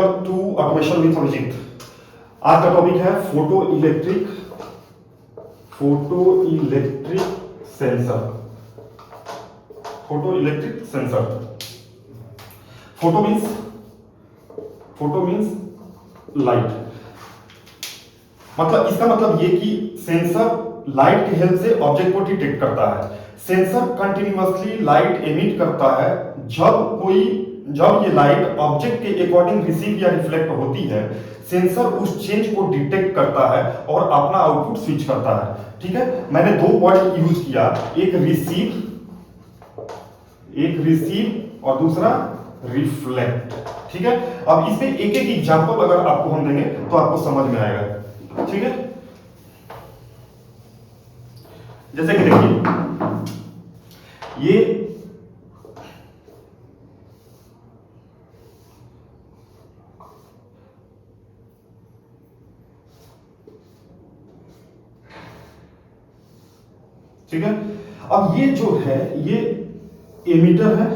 Welcome to automation with Abhijit. आज का topic है photo electric sensor. Photo electric sensor. Photo means light. मतलब इसका मतलब ये कि सेंसर लाइट की हेल्प से ऑब्जेक्ट को डिटेक्ट करता है। सेंसर कंटिन्यूअसली लाइट एमिट करता है। जब ये लाइट ऑब्जेक्ट के अकॉर्डिंग रिसीव या रिफ्लेक्ट होती है, सेंसर उस चेंज को डिटेक्ट करता है और अपना आउटपुट स्विच करता है। ठीक है, मैंने दो वर्ड यूज किया, एक रिसीव और दूसरा रिफ्लेक्ट। ठीक है, अब इसमें एक एक एग्जांपल अगर आपको हम देंगे तो आपको समझ में आएगा। ठीक है, जैसे कि देखिए ये ठीक है, अब ये जो है ये एमिटर है,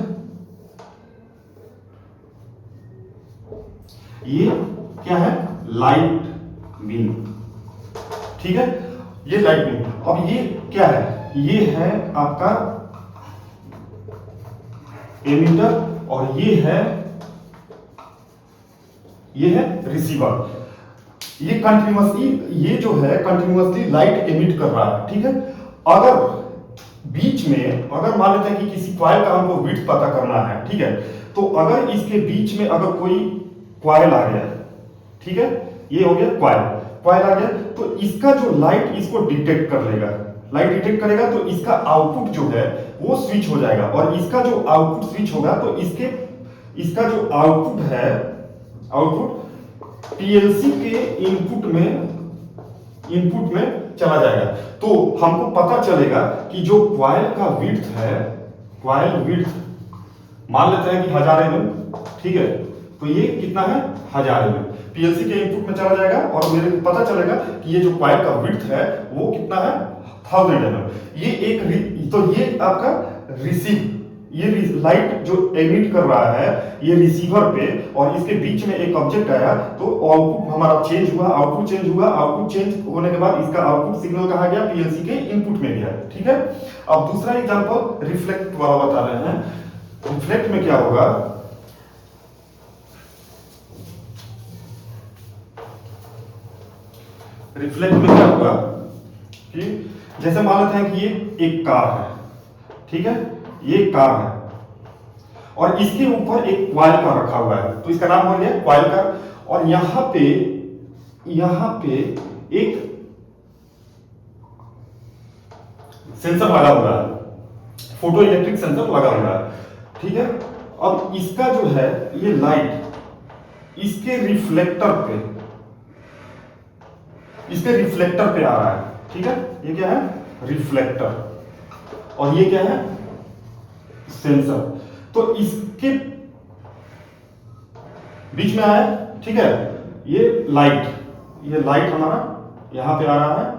ये क्या है, लाइट बीम। ठीक है, ये लाइट बीम। अब ये क्या है, ये है आपका एमिटर और ये है रिसीवर। ये कंटिन्यूअसली लाइट एमिट कर रहा है। ठीक है, अगर बीच में अगर मान लेते हैं कि किसी कॉइल का हमको विड्थ पता करना है, ठीक है, तो अगर इसके बीच में अगर कोई कॉइल आ गया, ठीक है, ये हो गया कॉइल आ गया, तो इसका जो लाइट इसको डिटेक्ट कर लेगा, लाइट डिटेक्ट करेगा तो इसका आउटपुट जो है वो स्विच हो जाएगा, और इसका जो आउटपुट स्विच होगा तो इसका जो आउटपुट है, आउटपुट पीएलसी के इनपुट में चला जाएगा। तो हमको पता चलेगा कि जो कॉइल का विड्थ है, कॉइल विड्थ मान लेते हैं कि 1000 mm, ठीक है, तो ये कितना है 1000 mm पीएलसी के इनपुट में चला जाएगा और मेरे को पता चलेगा कि ये जो कॉइल का विड्थ है वो कितना है 1000 mm। ये आपका रिसीव, ये लाइट जो एमिट कर रहा है ये रिसीवर पे, और इसके बीच में एक ऑब्जेक्ट आया तो आउटपुट हमारा चेंज हुआ, आउटपुट चेंज होने के बाद इसका आउटपुट सिग्नल कहाँ गया, पीएलसी के इनपुट में गया। ठीक है, अब दूसरा एग्जांपल रिफ्लेक्ट वाला बता रहे हैं। रिफ्लेक्ट में क्या होगा, रिफ्लेक्ट में क्या होगा कि जैसे मान लेते हैं कि ये एक कार है, ठीक है, ये कार है और इसके ऊपर एक कॉइल का रखा हुआ है, तो इसका नाम हो गया कॉइल का, और यहां पे एक सेंसर लगा हुआ है, फोटो इलेक्ट्रिक सेंसर लगा हुआ है। ठीक है, अब इसका जो है ये लाइट इसके रिफ्लेक्टर पे आ रहा है। ठीक है, ये क्या है, रिफ्लेक्टर, और ये क्या है, सेंसर। तो इसके बीच में आया, ठीक है, ये लाइट हमारा यहां पे आ रहा है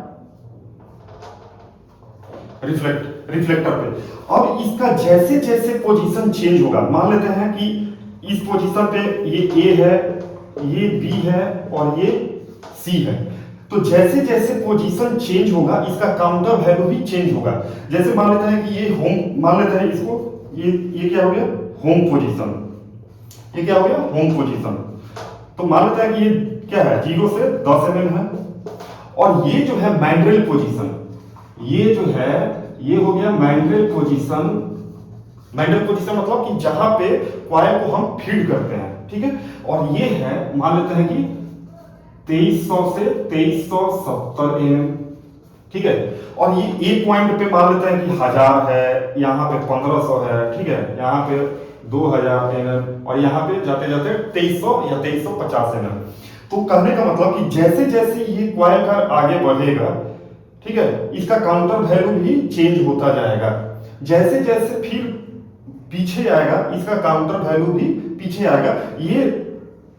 रिफ्लेक्टर पे। अब इसका जैसे जैसे पोजीशन चेंज होगा, मान लेते हैं कि इस पोजीशन पे ये ए है, ये बी है और ये सी है, तो जैसे जैसे पोजीशन चेंज होगा इसका काउंटर वैल्यू भी चेंज होगा। जैसे मान लेते हैं कि ये होम, मान लेते हैं इसको, ये क्या हो गया, होम पोजीशन, ये क्या हो गया, होम पोजीशन। तो मान लेते हैं कि ये क्या है, 0 से 10 mm है, और ये जो है मैंड्रेल पोजीशन, ये जो है ये हो गया मैंड्रेल पोजीशन। मैंड्रेल पोजीशन मतलब कि जहां पे कॉइल को हम फीड करते हैं। ठीक है, और ये है मान लेते हैं कि 2300 से 2370 mm। ठीक है, और ये एक पॉइंट पे मान लेते हैं कि 1000 है, यहाँ पे 1500 है, ठीक है, यहाँ पे 2000 mm, और यहाँ पे जाते जाते 2300 या 2350 mm। तो कहने का मतलब कि जैसे जैसे ये कॉइल का आगे बढ़ेगा, ठीक है, इसका काउंटर वैल्यू भी चेंज होता जाएगा। जैसे जैसे फिर पीछे आएगा इसका काउंटर वैल्यू भी पीछे आएगा। ये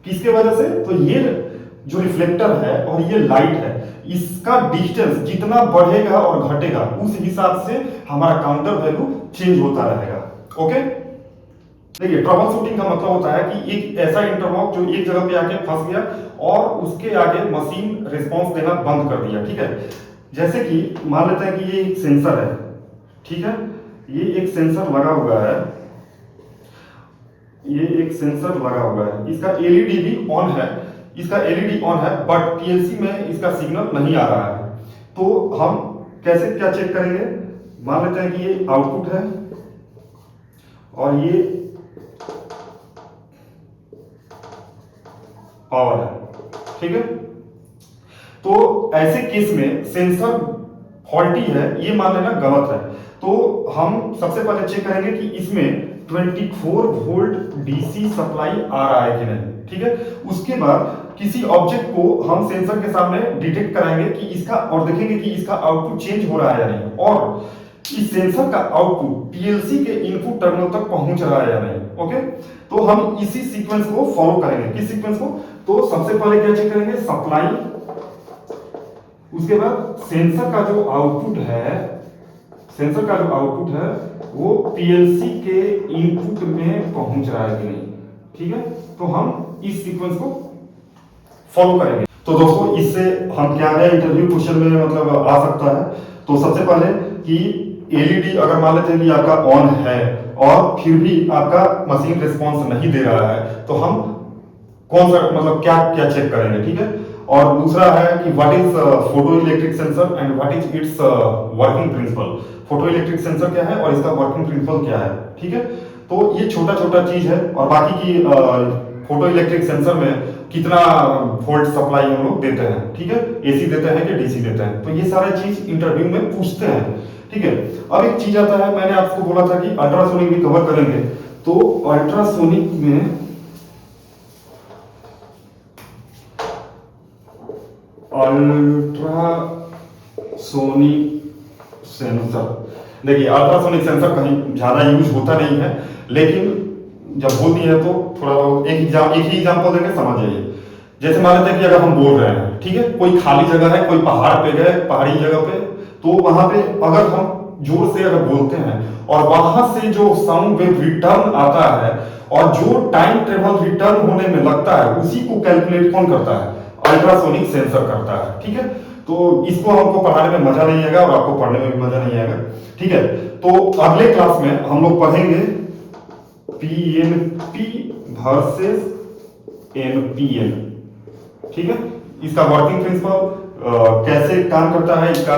किसके वजह से, तो ये जो रिफ्लेक्टर है और ये लाइट है, इसका डिस्टेंस जितना बढ़ेगा और घटेगा उस हिसाब से हमारा काउंटर वैल्यू चेंज होता रहेगा। ओके। देखिए ट्रबल शूटिंग का मतलब होता है कि एक ऐसा इंटरलॉक जो एक जगह पे आके फंस गया और उसके आगे मशीन रिस्पांस देना बंद कर दिया, ठीक है। जैसे कि मान लेते हैं कि ये एक सेंसर है, ठीक है, ये एक सेंसर लगा हुआ है, ये एक सेंसर लगा हुआ है, इसका एलईडी भी ऑन है, इसका एलईडी ऑन है, बट पीएलसी में इसका सिग्नल नहीं आ रहा है। तो हम कैसे क्या चेक करेंगे, मान लेते हैं कि ये आउटपुट है और ये पावर है, ठीक है। तो ऐसे केस में सेंसर फॉल्टी है, ये मान लेना गलत है। तो हम सबसे पहले चेक करेंगे कि इसमें 24 वोल्ट डीसी सप्लाई आ रहा है कि नहीं, ठीक है। उसके बाद किसी ऑब्जेक्ट को हम सेंसर के सामने डिटेक्ट कराएंगे कि इसका, और देखेंगे कि इसका आउटपुट चेंज हो रहा है या नहीं, और इस सेंसर का आउटपुट पीएलसी के इनपुट टर्मिनल तक पहुंच रहा है या नहीं, ओके। तो हम इसी सीक्वेंस को फॉलो करेंगे। किस सीक्वेंस को? तो सबसे पहले क्या चेक करेंगे, सप्लाई, उसके बाद सेंसर का जो आउटपुट है, सेंसर का जो आउटपुट है वो पीएलसी के इनपुट में पहुंच रहा है कि नहीं, ठीक है। तो हम इस सीक्वेंस को फॉलो करेंगे। तो दोस्तों इससे हम क्या है, इंटरव्यू क्वेश्चन में मतलब आ सकता है। तो सबसे पहले कि एलईडी अगर मान लेते हैं कि आपका ऑन है और फिर भी आपका मशीन रिस्पांस नहीं दे रहा है, तो हम कौन सा मतलब क्या क्या चेक करेंगे, ठीक है। और दूसरा है कि what is photo electric sensor and what is it's working principle. Photo electric sensor क्या है और इसका वर्किंग प्रिंसिपल क्या है, ठीक है। तो ये छोटा छोटा चीज है। और बाकी की फोटो इलेक्ट्रिक सेंसर में कितना वोल्ट सप्लाई हम लोग देते हैं, ठीक है, एसी देते हैं कि डीसी देते हैं, तो ये सारा चीज इंटरव्यू में पूछते हैं, ठीक है। अब एक चीज आता है, मैंने आपको बोला था कि अल्ट्रासोनिक भी कवर करेंगे। तो अल्ट्रासोनिक में अल्ट्रासोनिक सेंसर, देखिए अल्ट्रासोनिक सेंसर कहीं ज्यादा यूज होता नहीं है, लेकिन जब होती है तो थोड़ा एक ही एग्जांपल देंगे, समझ जाइए। जैसे मान लेते हैं कि अगर हम बोल रहे हैं, ठीक है, कोई खाली जगह है, कोई पहाड़ पे गए, पहाड़ी जगह पे, तो वहां पे अगर हम जोर से अगर बोलते हैं और वहां से जो साउंड वेव रिटर्न आता है और जो टाइम ट्रेवल रिटर्न होने में लगता है, उसी को कैलकुलेट कौन करता है? अल्ट्रासोनिक सेंसर करता है, ठीक है। तो इसको हमको पढ़ाने में मजा नहीं आएगा और आपको पढ़ने में भी मजा नहीं आएगा, ठीक है। तो अगले क्लास में हम लोग पढ़ेंगे पीएनपी वर्सेस एनपीएन, ठीक है। इसका वर्किंग प्रिंसिपल कैसे काम करता है, इसका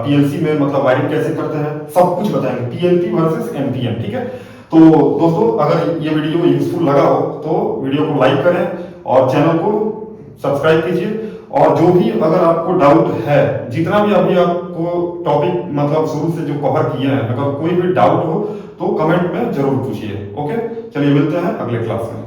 पीएलसी में मतलब वायरिंग कैसे करते हैं, सब कुछ बताएंगे, पीएनपी वर्सेस एनपीएन, ठीक है। तो दोस्तों अगर ये वीडियो यूजफुल लगा हो तो वीडियो को लाइक करें और चैनल को सब्सक्राइब कीजिए। और जो भी अगर आपको डाउट है, जितना भी अभी आपको टॉपिक मतलब शुरू से जो कवर किए हैं, अगर कोई भी डाउट हो तो कमेंट में जरूर पूछिए, ओके। चलिए मिलते हैं अगले क्लास में।